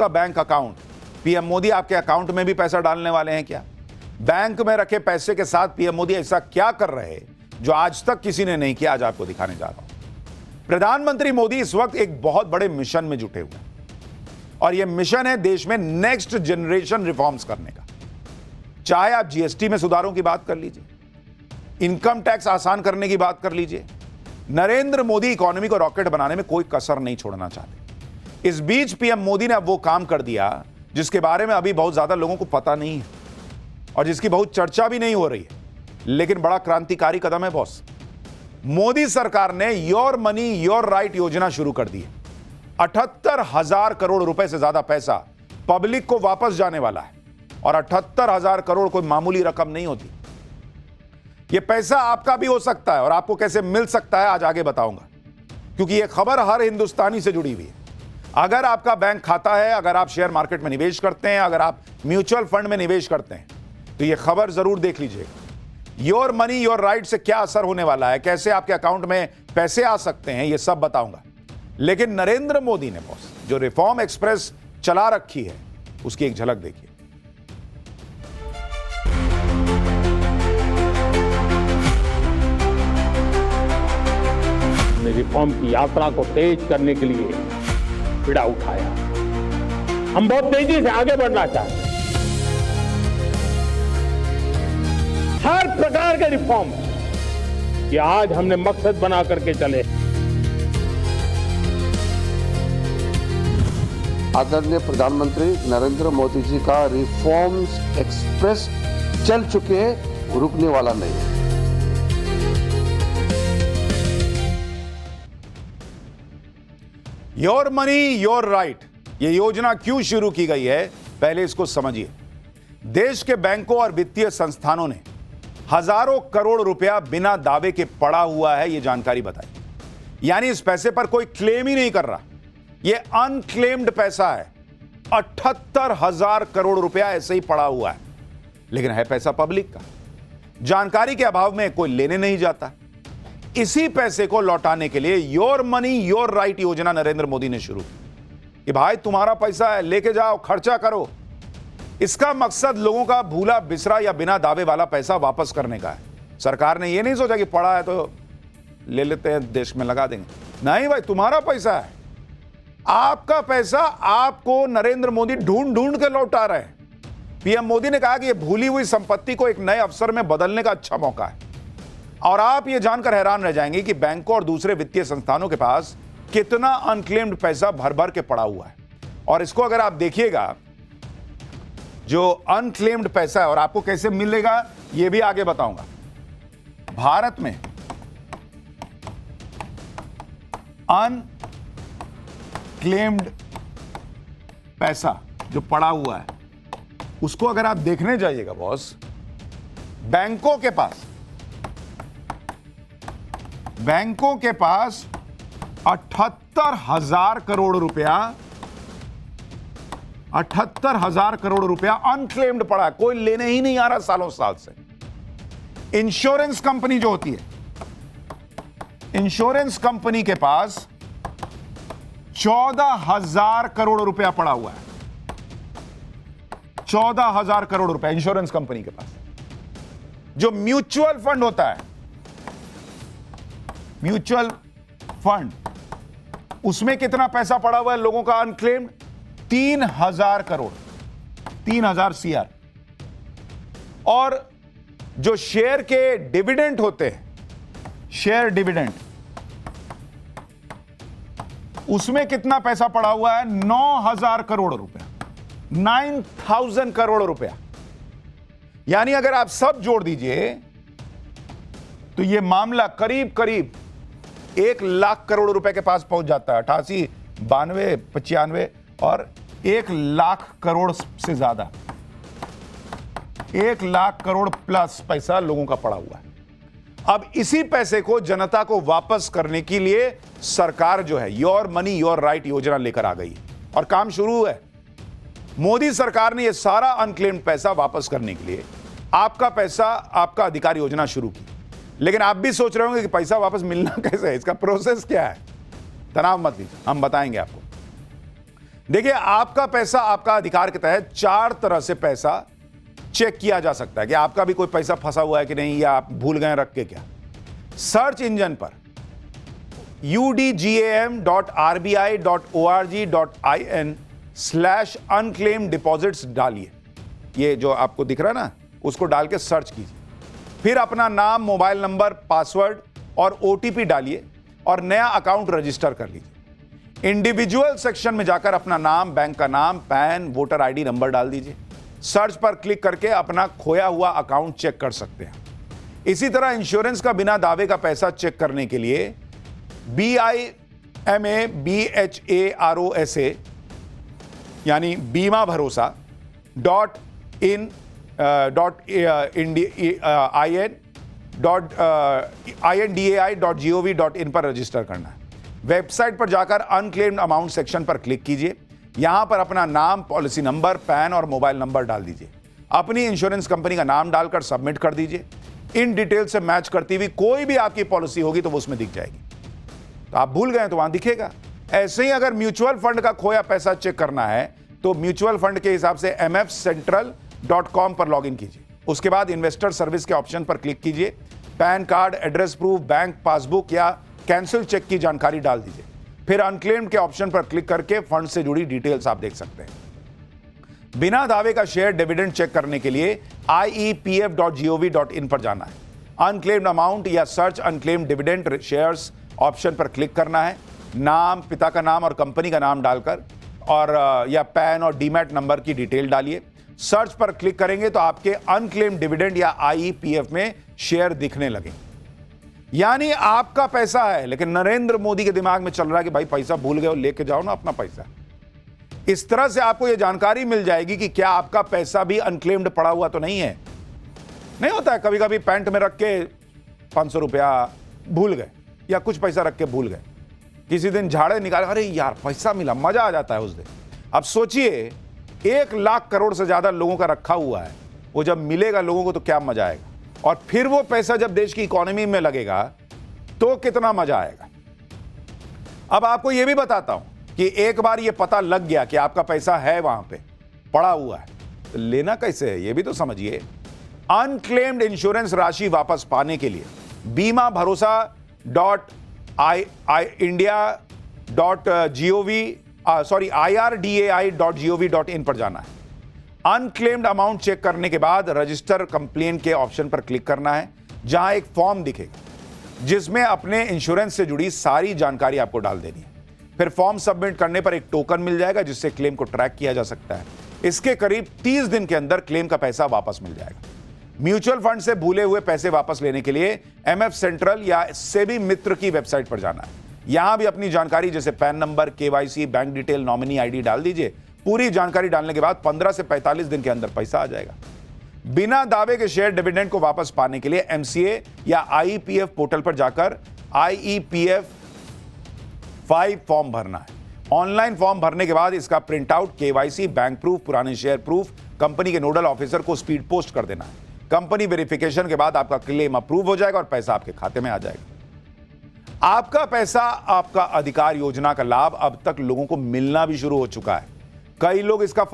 आपका bank account, PM Modi आपके account में भी पैसा डालने वाले हैं क्या? बैंक में रखे पैसे के साथ पीएम मोदी ऐसा क्या कर रहे हैं जो आज तक किसी ने नहीं किया? आज आपको दिखाने जा रहा हूं। प्रधानमंत्री मोदी इस वक्त एक बहुत बड़े मिशन में जुटे हुए हैं और यह मिशन है देश में नेक्स्ट जनरेशन रिफॉर्म्स करने का। चाहे आप जीएसटी में सुधारों की बात कर लीजिए, इनकम टैक्स आसान करने की बात कर लीजिए, नरेंद्र मोदी इकोनॉमी को रॉकेट बनाने में कोई कसर नहीं छोड़ना चाहते। इस बीच पीएम मोदी ने अब वो काम कर दिया जिसके बारे में अभी बहुत ज्यादा लोगों को पता नहीं है और जिसकी बहुत चर्चा भी नहीं हो रही है, लेकिन बड़ा क्रांतिकारी कदम है बॉस। मोदी सरकार ने योर मनी योर राइट योजना शुरू कर दी है। 78,000 करोड़ रुपए से ज्यादा पैसा पब्लिक को वापस जाने वाला है और 78,000 करोड़ कोई मामूली रकम नहीं होती। यह पैसा आपका भी हो सकता है और आपको कैसे मिल सकता है आज आगे बताऊंगा, क्योंकि यह खबर हर हिंदुस्तानी से जुड़ी हुई है। अगर आपका बैंक खाता है, अगर आप शेयर मार्केट में निवेश करते हैं, अगर आप म्यूचुअल फंड में निवेश करते हैं, तो यह खबर जरूर देख लीजिएगा। योर मनी योर राइट से क्या असर होने वाला है, कैसे आपके अकाउंट में पैसे आ सकते हैं, यह सब बताऊंगा। लेकिन नरेंद्र मोदी ने बॉस जो रिफॉर्म एक्सप्रेस चला रखी है उसकी एक झलक देखिए। रिफॉर्म की यात्रा को तेज करने के लिए बीड़ा उठाया। हम बहुत तेजी से आगे बढ़ना चाहते हैं। हर प्रकार के रिफॉर्म ये आज हमने मकसद बना करके चले। आदरणीय प्रधानमंत्री नरेंद्र मोदी जी का रिफॉर्म्स एक्सप्रेस चल चुके हैं, रुकने वाला नहीं है। योर मनी योर राइट, यह योजना क्यों शुरू की गई है, पहले इसको समझिए। देश के बैंकों और वित्तीय संस्थानों ने हजारों करोड़ रुपया बिना दावे के पड़ा हुआ है, यह जानकारी बताई। यानी इस पैसे पर कोई क्लेम ही नहीं कर रहा, यह अनक्लेम्ड पैसा है। 78,000 करोड़ रुपया ऐसे ही पड़ा हुआ है, लेकिन है पैसा पब्लिक का। जानकारी के अभाव में कोई लेने नहीं जाता। इसी पैसे को लौटाने के लिए योर मनी योर राइट योजना नरेंद्र मोदी ने शुरू की कि भाई तुम्हारा पैसा है, लेके जाओ, खर्चा करो। इसका मकसद लोगों का भूला बिसरा या बिना दावे वाला पैसा वापस करने का है। सरकार ने यह नहीं सोचा कि पड़ा है तो ले लेते हैं, देश में लगा देंगे। नहीं भाई, तुम्हारा पैसा है, आपका पैसा आपको नरेंद्र मोदी ढूंढ ढूंढ के लौटा रहे हैं। पीएम मोदी ने कहा कि यह भूली हुई संपत्ति को एक नए अवसर में बदलने का अच्छा मौका है। और आप यह जानकर हैरान रह जाएंगे कि बैंकों और दूसरे वित्तीय संस्थानों के पास कितना अनक्लेम्ड पैसा भर भर के पड़ा हुआ है। और इसको अगर आप देखिएगा, जो अनक्लेम्ड पैसा है और आपको कैसे मिलेगा यह भी आगे बताऊंगा। भारत में अनक्लेम्ड पैसा जो पड़ा हुआ है उसको अगर आप देखने जाइएगा बॉस, बैंकों के पास 78,000 करोड़ रुपया 78,000 करोड़ रुपया अनक्लेम्ड पड़ा है, कोई लेने ही नहीं आ रहा सालों साल से। इंश्योरेंस कंपनी जो होती है, इंश्योरेंस कंपनी के पास 14,000 करोड़ रुपया पड़ा हुआ है। 14,000 करोड़ रुपया इंश्योरेंस कंपनी के पास। जो म्यूचुअल फंड होता है, म्यूचुअल फंड, उसमें कितना पैसा पड़ा हुआ है लोगों का अनक्लेम्ड? 3,000 करोड़, 3,000 CR। और जो शेयर के डिविडेंड होते हैं, शेयर डिविडेंड, उसमें कितना पैसा पड़ा हुआ है? 9,000 करोड़ रुपया, 9,000 करोड़ रुपया। यानी अगर आप सब जोड़ दीजिए तो यह मामला करीब करीब 1 लाख करोड़ रुपए के पास पहुंच जाता है। 88, 92, 95 और 1 लाख करोड़ से ज्यादा, 1 लाख करोड़ प्लस पैसा लोगों का पड़ा हुआ है। अब इसी पैसे को जनता को वापस करने के लिए सरकार जो है योर मनी योर राइट योजना लेकर आ गई और काम शुरू है। मोदी सरकार ने यह सारा अनक्लेम्ड पैसा वापस करने के लिए आपका पैसा आपका अधिकार योजना शुरू की। लेकिन आप भी सोच रहे होंगे कि पैसा वापस मिलना कैसे है, इसका प्रोसेस क्या है? तनाव मत लीजिए, हम बताएंगे आपको। देखिए, आपका पैसा आपका अधिकार के तहत 4 तरह से पैसा चेक किया जा सकता है कि आपका भी कोई पैसा फंसा हुआ है कि नहीं, या आप भूल गए रख के क्या। सर्च इंजन पर udgam.rbi.org.in/unclaimed deposits डालिए। ये जो आपको दिख रहा है ना, उसको डाल के सर्च कीजिए। फिर अपना नाम, मोबाइल नंबर, पासवर्ड और ओटीपी डालिए और नया अकाउंट रजिस्टर कर लीजिए। इंडिविजुअल सेक्शन में जाकर अपना नाम, बैंक का नाम, पैन, वोटर आईडी नंबर डाल दीजिए। सर्च पर क्लिक करके अपना खोया हुआ अकाउंट चेक कर सकते हैं। इसी तरह इंश्योरेंस का बिना दावे का पैसा चेक करने के लिए BIMABHAROSA यानी बीमा भरोसा .indai.gov.in पर रजिस्टर करना है। वेबसाइट पर जाकर अनक्लेम्ड अमाउंट सेक्शन पर क्लिक कीजिए। यहां पर अपना नाम, पॉलिसी नंबर, पैन और मोबाइल नंबर डाल दीजिए। अपनी इंश्योरेंस कंपनी का नाम डालकर सबमिट कर दीजिए। इन डिटेल से मैच करती हुई कोई भी आपकी पॉलिसी होगी तो वो उसमें दिख जाएगी। तो आप भूल गए तो वहां दिखेगा। ऐसे ही अगर म्यूचुअल फंड का खोया पैसा चेक करना है तो म्यूचुअल फंड के हिसाब से mfcentral.com पर लॉगिन कीजिए। उसके बाद इन्वेस्टर सर्विस के ऑप्शन पर क्लिक कीजिए। Pan card, address proof, bank passbook या कैंसिल चेक की जानकारी डाल दीजिए। फिर अनक्लेम्ड के ऑप्शन पर क्लिक करके फंड से जुड़ी डिटेल्स आप देख सकते हैं। बिना दावे का शेयर डिविडेंड चेक करने के लिए iepf.gov.in पर जाना है। अनक्लेम्ड अमाउंट या search unclaimed dividend shares option पर क्लिक करना है। नाम, पिता का नाम और कंपनी का नाम डालकर और या पैन और डीमैट नंबर की डिटेल डालिए। सर्च पर क्लिक करेंगे तो आपके अनक्लेम्ड डिविडेंड या आईईपीएफ में शेयर दिखने लगे। यानी आपका पैसा है, लेकिन नरेंद्र मोदी के दिमाग में चल रहा है कि भाई पैसा भूल गए हो, लेके जाओ ना अपना पैसा। इस तरह से आपको यह जानकारी मिल जाएगी कि क्या आपका पैसा भी अनक्लेम्ड पड़ा हुआ तो नहीं है। नहीं होता है कभी कभी पैंट में रख के 500 रुपया भूल गए या कुछ पैसा रख के भूल गए, किसी दिन झाड़े निकाले, अरे यार पैसा मिला, मजा आ जाता है उस दिन। अब सोचिए 1 लाख करोड़ से ज्यादा लोगों का रखा हुआ है, वो जब मिलेगा लोगों को तो क्या मजा आएगा, और फिर वो पैसा जब देश की इकोनॉमी में लगेगा तो कितना मजा आएगा। अब आपको यह भी बताता हूं कि एक बार ये पता लग गया कि आपका पैसा है वहां पे पड़ा हुआ है, तो लेना कैसे है ये भी तो समझिए। अनक्लेम्ड इंश्योरेंस राशि वापस पाने के लिए बीमा भरोसा IRDAI.gov.in पर जाना है। अनक्लेम्ड अमाउंट चेक करने के बाद रजिस्टर कंप्लेन के ऑप्शन पर क्लिक करना है, जहां एक फॉर्म दिखेगा जिसमें अपने इंश्योरेंस से जुड़ी सारी जानकारी आपको डाल देनी है। फिर फॉर्म सबमिट करने पर एक टोकन मिल जाएगा जिससे क्लेम को ट्रैक किया जा सकता है। इसके करीब 30 दिन के अंदर क्लेम का पैसा वापस मिल जाएगा। म्यूचुअल फंड से भूले हुए पैसे वापस लेने के लिए MF सेंट्रल या सेबी मित्र की वेबसाइट पर जाना है। यहां भी अपनी जानकारी जैसे pan number, KYC, bank detail, nominee ID डाल दीजिए। पूरी जानकारी डालने के बाद 15 से 45 दिन के अंदर पैसा आ जाएगा। बिना दावे के शेयर डिविडेंड को वापस पाने के लिए MCA या IEPF पोर्टल पर जाकर IEPF 5 फॉर्म भरना है। ऑनलाइन फॉर्म भरने के बाद इसका print out, KYC, bank proof, पुराने शेयर प्रूफ कंपनी के नोडल ऑफिसर को स्पीड पोस्ट कर देना है। कंपनी वेरिफिकेशन के बाद आपका क्लेम अप्रूव हो जाएगा और पैसा आपके खाते में आ जाएगा। आपका पैसा आपका अधिकार योजना का लाभ अब तक लोगों को मिलना भी शुरू हो चुका है। कई लोग इसका